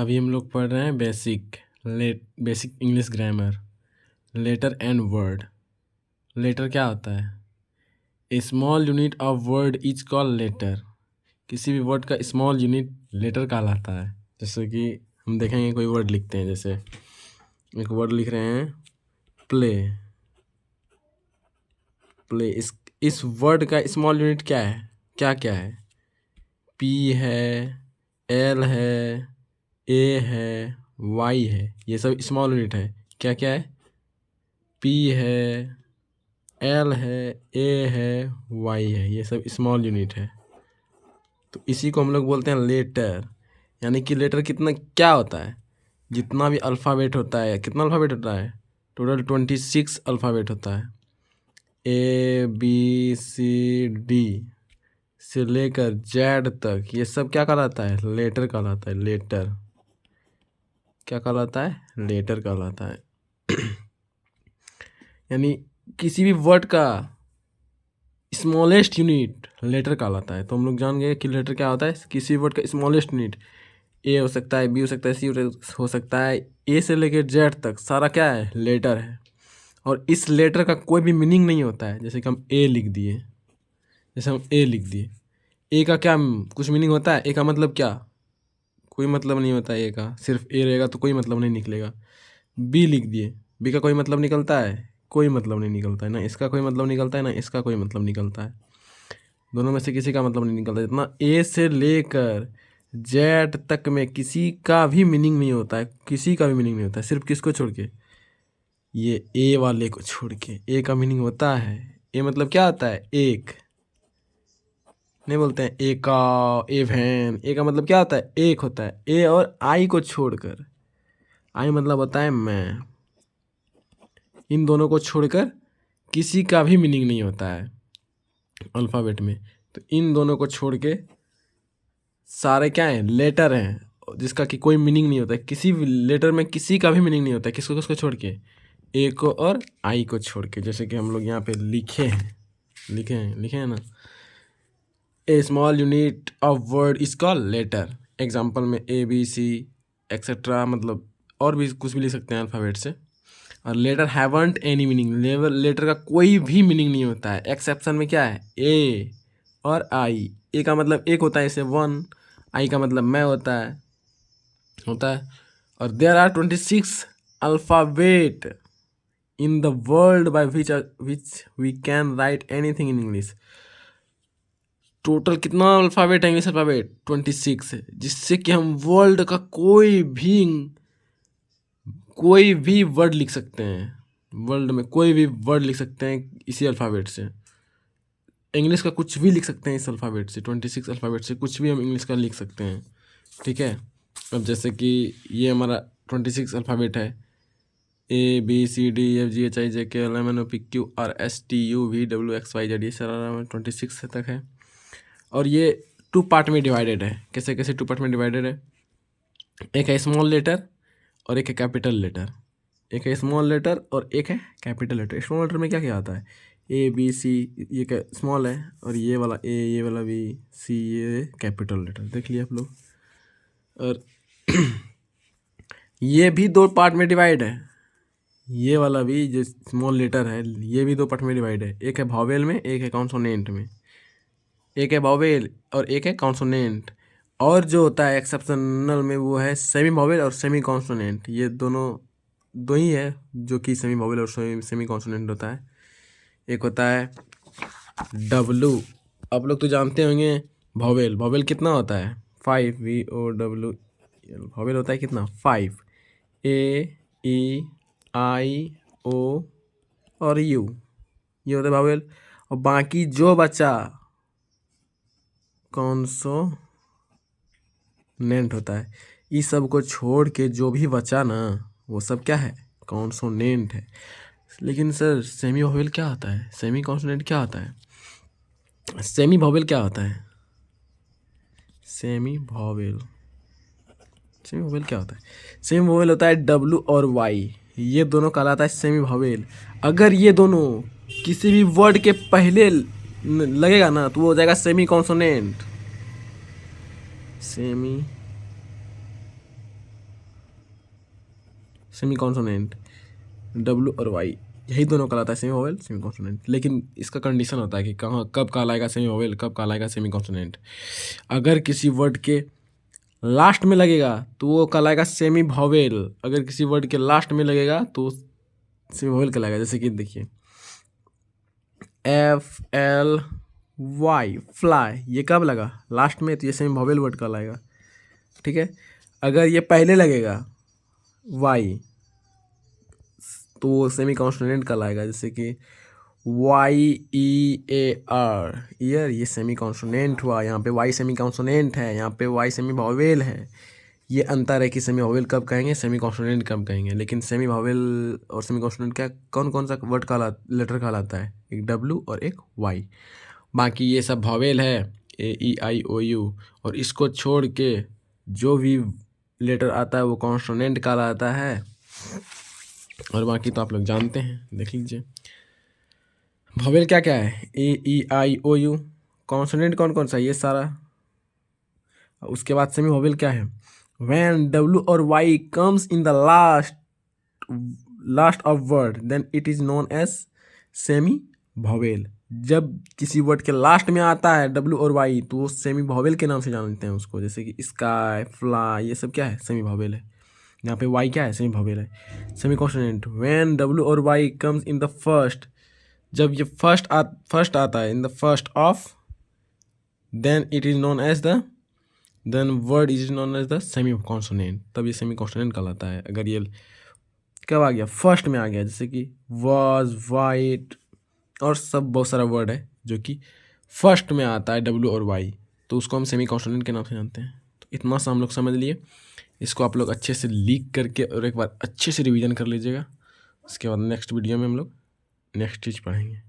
अभी हम लोग पढ़ रहे हैं basic English grammar. Letter and word. Letter क्या होता है? A small unit of word is called letter. किसी भी वर्ड का स्मॉल यूनिट लेटर कहलाता है। जैसे कि हम देखेंगे कोई वर्ड लिखते हैं, जैसे एक वर्ड लिख रहे हैं प्ले। प्ले इस वर्ड का स्मॉल यूनिट क्या है? क्या है? पी है, एल है, ए है, वाई है, ये सब स्मॉल यूनिट है। क्या क्या है? पी है, एल है, ए है, वाई है, ये सब स्मॉल यूनिट है। तो इसी को हम लोग बोलते हैं लेटर। यानी कि लेटर कितना क्या होता है? जितना भी अल्फ़ाबेट होता है, कितना अल्फ़ाबेट होता है? टोटल 26 अल्फ़ाबेट होता है। ए बी सी डी से लेकर जेड तक, ये सब क्या कहलाता है? लेटर कहलाता है। लेटर क्या कहलाता है? लेटर कहलाता है। यानी किसी भी वर्ड का स्मॉलेस्ट यूनिट लेटर कहलाता है। तो हम लोग जान गए कि लेटर क्या होता है। किसी वर्ड का स्मॉलेस्ट यूनिट ए हो सकता है, बी हो सकता है, सी हो सकता है, ए से लेकर जेड तक सारा क्या है? लेटर है। और इस लेटर का कोई भी मीनिंग नहीं होता है। जैसे कि हम ए लिख दिए, जैसे हम ए लिख दिए, ए का क्या कुछ मीनिंग होता है? ए का मतलब क्या? कोई मतलब नहीं होता है ए का। सिर्फ ए रहेगा तो कोई मतलब नहीं निकलेगा। बी लिख दिए, बी का कोई मतलब निकलता है? कोई मतलब नहीं निकलता है। ना इसका कोई मतलब निकलता है, ना इसका कोई मतलब निकलता है। दोनों में से किसी का मतलब नहीं निकलता। जितना ए से लेकर जेड तक में किसी का भी मीनिंग नहीं होता है। किसी का भी मीनिंग नहीं होता है। सिर्फ किसको छोड़ के? ये ए वाले को छोड़ के। ए का मीनिंग होता है, ए मतलब क्या होता है? एक। नहीं बोलते हैं ए का, ए वैन। ए का मतलब क्या होता है? एक होता है। ए और आई को छोड़कर, आई मतलब होता है मैं, इन दोनों को छोड़कर किसी का भी मीनिंग नहीं होता है अल्फ़ाबेट में। तो इन दोनों को छोड़ के सारे क्या हैं? लेटर हैं, जिसका कि कोई मीनिंग नहीं होता है। किसी भी लेटर में किसी का भी मीनिंग नहीं होता है। किसको किसको छोड़ के? ए को और आई को छोड़ के। जैसे कि हम लोग यहाँ पे लिखे हैं ना, a small unit of word is called letter. Example में ए बी सी एक्सेट्रा, मतलब और भी कुछ भी लिख सकते हैं अल्फ़ाबेट से। और letter haven't any meaning. Letter का कोई भी मीनिंग नहीं होता है। एक्सेप्शन में क्या है? ए और आई। ए का मतलब एक होता है, इसे वन। आई का मतलब मैं होता है। और there are 26 alphabet in the world by which we can write anything in English. Total कितना अल्फ़ाबेट है इंग्लिश अल्फ़ाबेट? 26 है, जिससे कि हम वर्ल्ड का कोई भी वर्ड लिख सकते हैं। वर्ल्ड में कोई भी वर्ड लिख सकते हैं इसी अल्फ़ाबेट से। इंग्लिश का कुछ भी लिख सकते हैं इस अल्फ़ाबेट से। 26 अल्फ़ाबेट से कुछ भी हम इंग्लिश का लिख सकते हैं। ठीक है। अब जैसे कि ये हमारा 26 अल्फ़ाबेट है। A B C D F G H I J K L M N O P Q R S T U V W X Y Z, ये सारा 26 तक है। और ये 2 पार्ट में डिवाइडेड है। कैसे कैसे 2 पार्ट में डिवाइडेड है? एक है स्मॉल लेटर और एक है कैपिटल लेटर। एक है स्मॉल लेटर और एक है कैपिटल लेटर। स्मॉल लेटर में क्या क्या आता है? ए बी सी, ये क्या स्मॉल है, और ये वाला ए, ये वाला बी, सी, ये कैपिटल लेटर। देख लिया आप लोग। और ये भी 2 पार्ट में डिवाइड है। ये वाला भी जो स्मॉल लेटर है, ये भी 2 पार्ट में डिवाइड है। एक है वॉवेल में, एक है कॉन्सोनेंट में। एक है वॉवेल और एक है कॉन्सोनेंट। और जो होता है एक्सेप्शनल में, वो है सेमी वॉवेल और सेमी कॉन्सोनेंट। ये दोनों दो ही है जो कि सेमी वॉवेल और सेमी कॉन्सोनेंट होता है। एक होता है डब्लू। आप लोग तो जानते होंगे वॉवेल। वॉवेल कितना होता है? 5, वी ओ डब्लू। वॉवेल होता है कितना? 5। ए ई आई ओ और यू, ये होता है वॉवेल। और बाकी जो बचा कॉन्सोनेंट होता है। इस सब को छोड़ के जो भी बचा ना, वो सब क्या है? कॉन्सोनेंट है। लेकिन सर सेमी वॉवेल क्या होता है? सेमी कॉन्सोनेंट क्या होता है? सेमी वॉवेल क्या होता है? सेमी वॉवेल क्या होता है? सेमी वॉवेल होता है डब्लू और वाई। ये दोनों कहलाता है सेमी वॉवेल। अगर ये दोनों किसी भी वर्ड के पहले लगेगा ना, तो वो हो जाएगा semi consonant. Semi semi consonant, W और वाई यही दोनों कहलाता है सेमी वोवेल सेमी कॉन्सोनेंट। लेकिन इसका कंडीशन होता है कि कहाँ कब कहलाएगा सेमी वोवेल, कब कहलाएगा सेमी कॉन्सोनेंट। अगर किसी वर्ड के लास्ट में लगेगा तो वो कहलाएगा सेमी वोवेल, अगर किसी वर्ड के लास्ट में लगेगा तो सेमी वोवेल कहलाएगा। जैसे कि देखिए FLY फ्लाई, ये कब लगा लास्ट में तो ये सेमी वोवेल वर्ड कहलाएगा, ठीक है। अगर ये पहले लगेगा वाई तो वो सेमी कॉन्सोनेंट कहलाएगा। जैसे कि YEAR ईयर, ये सेमी कॉन्सोनेंट हुआ, यहाँ पे वाई सेमी कॉन्सोनेंट है, यहाँ पे वाई सेमी वोवेल है। ये अंतर है कि सेमी वोवेल कब कहेंगे, सेमी कॉन्सोनेंट कब कहेंगे। लेकिन सेमी वोवेल और सेमी कॉन्सोनेंट क्या कौन कौन सा वर्ड लेटर कहलाता है, एक डब्ल्यू और एक वाई। बाकी ये सब वोवेल है AEIOU, और इसको छोड़ के जो भी लेटर आता है वो कॉन्सोनेंट कहलाता है। और बाकी तो आप लोग जानते हैं, देख लीजिए। वोवेल क्या क्या है, AEIOU। कॉन्सोनेंट कौन कौन सा, ये सारा। उसके बाद सेमी वोवेल क्या है, व्हेन डब्ल्यू और Y comes in the last of word then it is known as semi vowel. जब किसी वर्ड के लास्ट में आता है डब्ल्यू और वाई तो वो सेमी वोवेल के नाम से जानते हैं उसको। जैसे कि स्काई, फ्लाई, ये सब क्या है, सेमी वोवेल है। यहाँ पे वाई क्या है, सेमी वोवेल है। सेमी कॉन्सोनेंट, व्हेन डब्ल्यू और Y comes in the first, जब ये फर्स्ट आता है in the first of, then it is known as the, then word is known as the semi consonant, तब ये सेमी कॉन्सोनेंट कहलाता है। अगर ये कब आ गया, फर्स्ट में आ गया, जैसे कि वाज, वाइट और सब बहुत सारा वर्ड है जो कि फर्स्ट में आता है डब्ल्यू और वाई, तो उसको हम सेमी कॉन्सोनेंट के नाम से जानते हैं। तो इतना सा हम लोग समझ लिए। इसको आप लोग अच्छे से लीक करके और एक बार अच्छे से रिवीजन कर लीजिएगा। उसके बाद नेक्स्ट वीडियो में हम लोग नेक्स्ट चीज़ पढ़ेंगे।